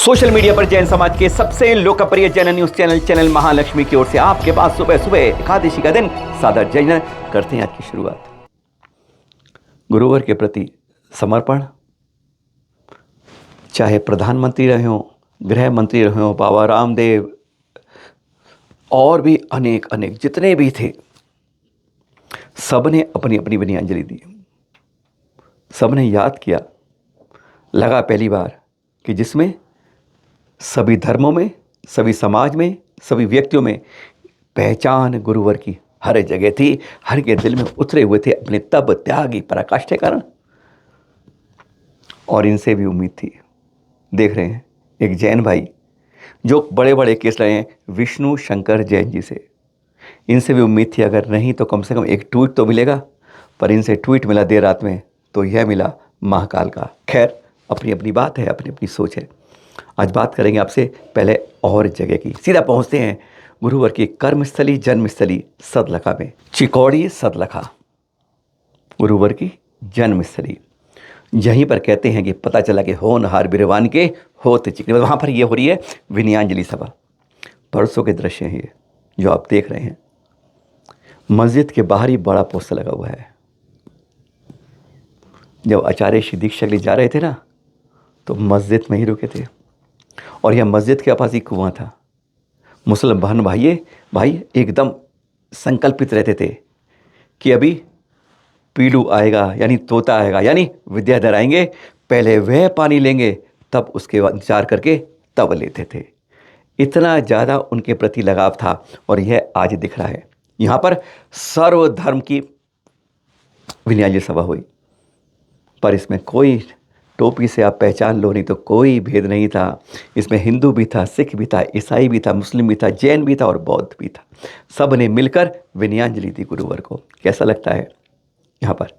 Social media पर जैन समाज के सबसे लोकप्रिय जैन न्यूज चैनल महालक्ष्मी की ओर से आपके पास सुबह सुबह एकादशी का दिन सादर जैन करते हैं आज की शुरुआत। गुरुवर के प्रति समर्पण, चाहे प्रधानमंत्री रहे हों, गृह मंत्री रहे हों, बाबा रामदेव और भी अनेक अनेक जितने भी थे, सबने अपनी अपनी विनयांजलि दी। सबने याद किया, लगा पहली बार कि जिसमें सभी धर्मों में, सभी समाज में, सभी व्यक्तियों में पहचान गुरुवर की हर जगह थी, हर के दिल में उतरे हुए थे अपने तप त्यागी पराकाष्ठा कारण। और इनसे भी उम्मीद थी। देख रहे हैं एक जैन भाई जो बड़े बड़े केस लाए हैं विष्णु शंकर जैन जी से। इनसे भी उम्मीद थी अगर नहीं तो कम से कम एक ट्वीट तो मिलेगा, पर इनसे ट्वीट मिला देर रात में तो यह मिला महाकाल का। खैर, अपनी अपनी बात है, अपनी अपनी सोच है। आज बात करेंगे आपसे पहले और जगह की। सीधा पहुंचते हैं गुरुवर की कर्मस्थली जन्मस्थली सदलखा में। चिकौड़ी सदलखा गुरुवर की जन्मस्थली। यहीं पर कहते हैं कि पता चला कि होनहार बिरवान के होते चिकने। वहाँ पर ये हो रही है विनयांजलि सभा। परसों के दृश्य हैं ये जो आप देख रहे हैं। मस्जिद के बाहर ही बड़ा पोस्टर लगा हुआ है। जब आचार्य श्री दीक्षक जी जा रहे थे ना, तो मस्जिद में ही रुके थे और यह मस्जिद के पास ही कुआं था। मुसलमान भाई एकदम संकल्पित रहते थे कि अभी पीलू आएगा, यानी तोता आएगा, यानी विद्याधर आएंगे, पहले वह पानी लेंगे तब उसके बाद विचार करके तब लेते थे। इतना ज़्यादा उनके प्रति लगाव था और यह आज दिख रहा है। यहाँ पर सर्वधर्म की विनयांजलि सभा हुई, पर इसमें कोई टोपी से आप पहचान लो नहीं तो कोई भेद नहीं था। इसमें हिंदू भी था, सिख भी था, ईसाई भी था, मुस्लिम भी था, जैन भी था और बौद्ध भी था। सब ने मिलकर विनयांजलि दी गुरुवर को। कैसा लगता है? यहाँ पर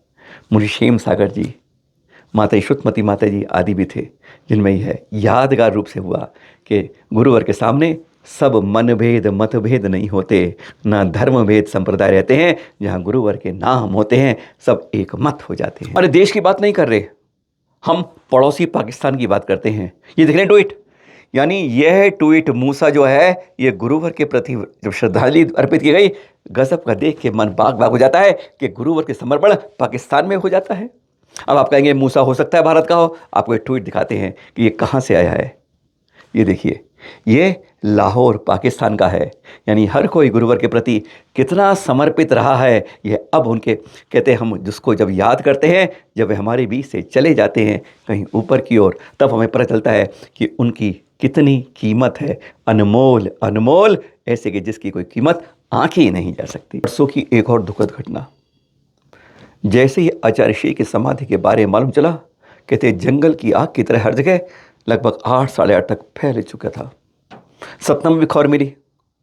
मुझे क्षेम सागर जी, माता श्रुतमती माता जी आदि भी थे, जिनमें यह यादगार रूप से हुआ कि गुरुवर के सामने सब मनभेद मतभेद नहीं होते, ना धर्म भेद संप्रदाय रहते हैं। जहाँ गुरुवर के नाम होते हैं सब एक मत हो जाते हैं। अरे देश की बात नहीं कर रहे, हम पड़ोसी पाकिस्तान की बात करते हैं। ये देख रहे हैं ट्वीट, यानी यह ट्वीट मूसा जो है ये गुरुवर के प्रति जब श्रद्धांजलि अर्पित की गई, गजब का देख के मन बाग बाग हो जाता है कि गुरुवर के समर्पण पाकिस्तान में हो जाता है। अब आप कहेंगे मूसा हो सकता है भारत का हो, आपको एक ट्वीट दिखाते हैं कि ये कहाँ से आया है। ये देखिए, ये लाहौर पाकिस्तान का है। यानी हर कोई गुरुवर के प्रति कितना समर्पित रहा है, यह अब उनके कहते हैं हम जिसको जब याद करते हैं, जब वे हमारे बीच से चले जाते हैं कहीं ऊपर की ओर, तब हमें पता चलता है कि उनकी कितनी कीमत है। अनमोल अनमोल, ऐसे कि जिसकी कोई कीमत आंकी नहीं जा सकती। परसों की एक और दुखद घटना, जैसे ही आचार्य श्री की समाधि के बारे में मालूम चला, कहते जंगल की आग की तरह हर जगह लगभग 8 साढ़े 8 तक फैल चुका था। सतना में भी खबर मिली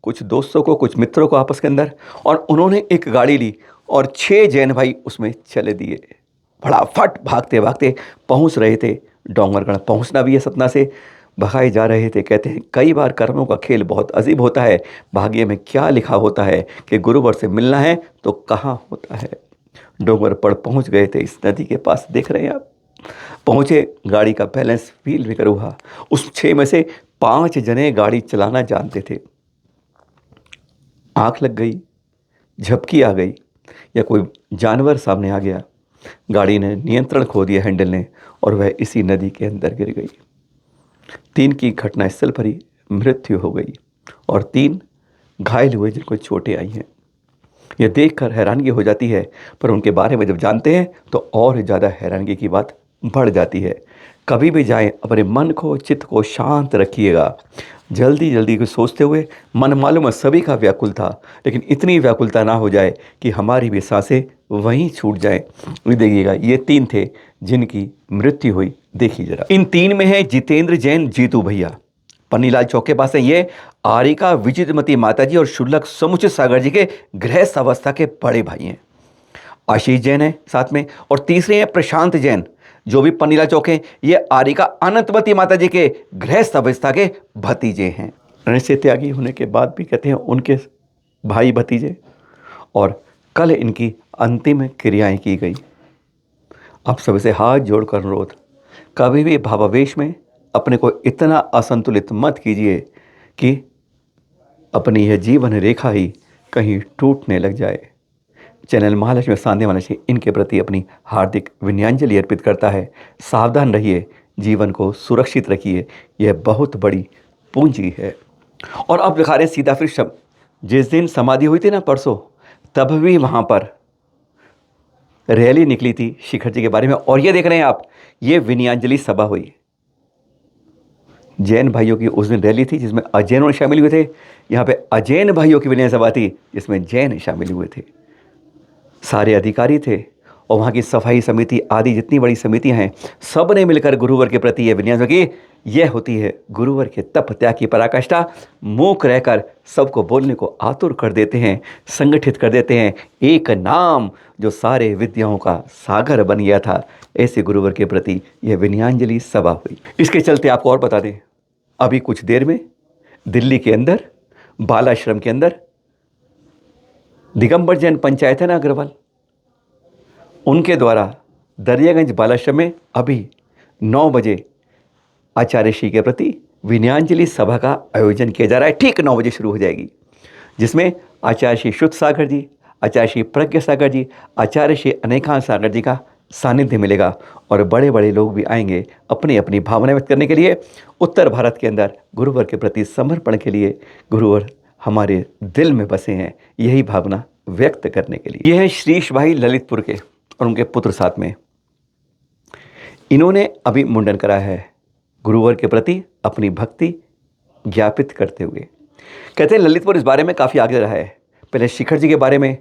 कुछ दोस्तों को, कुछ मित्रों को आपस के अंदर, और उन्होंने एक गाड़ी ली और 6 जैन भाई उसमें चले दिए। फटाफट भागते भागते पहुंच रहे थे डोंगरगढ़। पहुंचना भी है सतना से, भगाए जा रहे थे। कहते हैं कई बार कर्मों का खेल बहुत अजीब होता है। भाग्य में क्या लिखा होता है कि गुरुवर से मिलना है तो कहाँ होता है। डोंगर पर पहुंच गए थे, इस नदी के पास देख रहे हैं आप। पहुंचे, गाड़ी का बैलेंस व्हील भी करा हुआ। उस 6 में से 5 जने गाड़ी चलाना जानते थे। आंख लग गई, झपकी आ गई या कोई जानवर सामने आ गया, गाड़ी ने नियंत्रण खो दिया हैंडल ने, और वह इसी नदी के अंदर गिर गई। 3 की घटनास्थल पर ही मृत्यु हो गई और 3 घायल हुए जिनको चोटें आई हैं। यह देखकर हैरानगी हो जाती है, पर उनके बारे में जब जानते हैं तो और ज़्यादा हैरानगी की बात बढ़ जाती है। कभी भी जाएं अपने मन को, चित्त को शांत रखिएगा। जल्दी जल्दी को सोचते हुए मन मालूम है सभी का व्याकुल था, लेकिन इतनी व्याकुलता ना हो जाए कि हमारी भी सांसें वहीं छूट जाएं। देखिएगा, ये 3 थे जिनकी मृत्यु हुई। देखिए जरा, इन 3 में है जितेंद्र जैन जीतू भैया, पन्नीलाल चौक के पास है ये। आरिका विचित्रमती माता जी और शुल्लक समुचित सागर जी के गृहस्थ अवस्था के बड़े भाई हैं। आशीष जैन है साथ में, और तीसरे हैं प्रशांत जैन जो भी पन्नीला चौक है। ये आरिका अनंतमती माता जी के गृहस्थ अवस्था के भतीजे हैं। ऋषि त्यागी होने के बाद भी कहते हैं उनके भाई भतीजे। और कल इनकी अंतिम क्रियाएं की गई। आप सभी से हाथ जोड़कर अनुरोध, कभी भी भावावेश में अपने को इतना असंतुलित मत कीजिए कि अपनी यह जीवन रेखा ही कहीं टूटने लग जाए। चैनल महालक्ष्मी सांध्य महालक्ष्मी इनके प्रति अपनी हार्दिक विनयांजलि अर्पित करता है। सावधान रहिए, जीवन को सुरक्षित रखिए, यह बहुत बड़ी पूंजी है। और अब दिखा रहे हैं सीधा फिर शब्द। जिस दिन समाधि हुई थी ना परसों, तब भी वहाँ पर रैली निकली थी शिखर जी के बारे में। और ये देख रहे हैं आप, ये विनयांजलि सभा हुई। जैन भाइयों की उस दिन रैली थी जिसमें अजैनों शामिल हुए थे। यहाँ पे अजैन भाइयों की विनय सभा थी जिसमें जैन शामिल हुए थे। सारे अधिकारी थे और वहाँ की सफाई समिति आदि जितनी बड़ी समितियाँ हैं, सब ने मिलकर गुरुवर के प्रति यह विनय की। यह होती है गुरुवर के तप त्याग की पराकाष्ठा। मूक रहकर सबको बोलने को आतुर कर देते हैं, संगठित कर देते हैं। एक नाम जो सारे विद्याओं का सागर बन गया था, ऐसे गुरुवर के प्रति यह विनयांजलि सभा हुई। इसके चलते आपको और बता दें, अभी कुछ देर में दिल्ली के अंदर बालाश्रम के अंदर दिगंबर जैन पंचायत है ना अग्रवाल, उनके द्वारा दरियागंज बालाश्रम में अभी 9 बजे आचार्य श्री के प्रति विनयांजलि सभा का आयोजन किया जा रहा है। ठीक 9 बजे शुरू हो जाएगी, जिसमें आचार्य श्री शुद्ध सागर जी, आचार्य श्री प्रज्ञ सागर जी, आचार्य श्री अनेकांत सागर जी का सानिध्य मिलेगा। और बड़े बड़े लोग भी आएंगे अपनी अपनी भावना व्यक्त करने के लिए, उत्तर भारत के अंदर गुरुवर के प्रति समर्पण के लिए। गुरुवर हमारे दिल में बसे हैं, यही भावना व्यक्त करने के लिए। यह है श्रीश भाई ललितपुर के और उनके पुत्र साथ में। इन्होंने अभी मुंडन कराया है गुरुवर के प्रति अपनी भक्ति ज्ञापित करते हुए। कहते हैं ललितपुर इस बारे में काफ़ी आगे रहा है। पहले शिखर जी के बारे में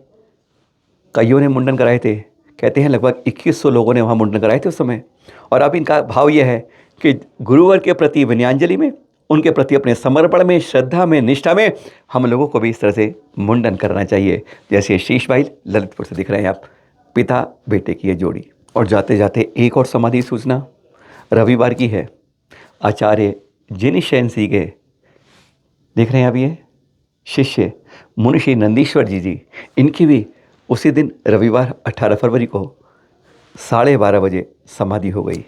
कईयों ने मुंडन कराए थे। कहते हैं लगभग 2100 लोगों ने वहाँ मुंडन कराए थे उस समय। और अब इनका भाव यह है कि गुरुवर के प्रति विनयांजलि में, उनके प्रति अपने समर्पण में, श्रद्धा में, निष्ठा में हम लोगों को भी इस तरह से मुंडन करना चाहिए। जैसे शीश भाई ललितपुर से दिख रहे हैं आप, पिता बेटे की ये जोड़ी। और जाते जाते एक और समाधि सूचना रविवार की है। आचार्य जिनिशैन सी के देख रहे हैं आप, ये शिष्य मुनिषी नंदीश्वर जी, इनकी भी उसी दिन रविवार 18 फरवरी को 12:30 बजे समाधि हो गई।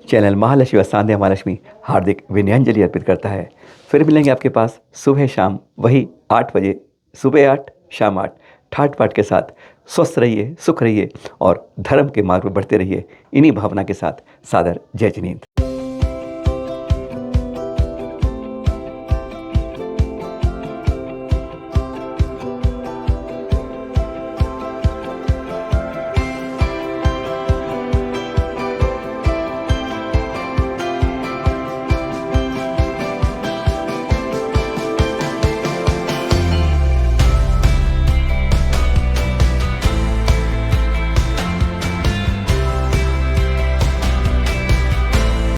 चैनल महालक्ष्मी व सांध्या महालक्ष्मी हार्दिक विनयांजलि अर्पित करता है। फिर मिलेंगे आपके पास सुबह शाम वही 8 बजे, सुबह 8 शाम 8, ठाट पाठ के साथ। स्वस्थ रहिए, सुख रहिए और धर्म के मार्ग पर बढ़ते रहिए। इन्हीं भावना के साथ सादर जय जिनेंद्र।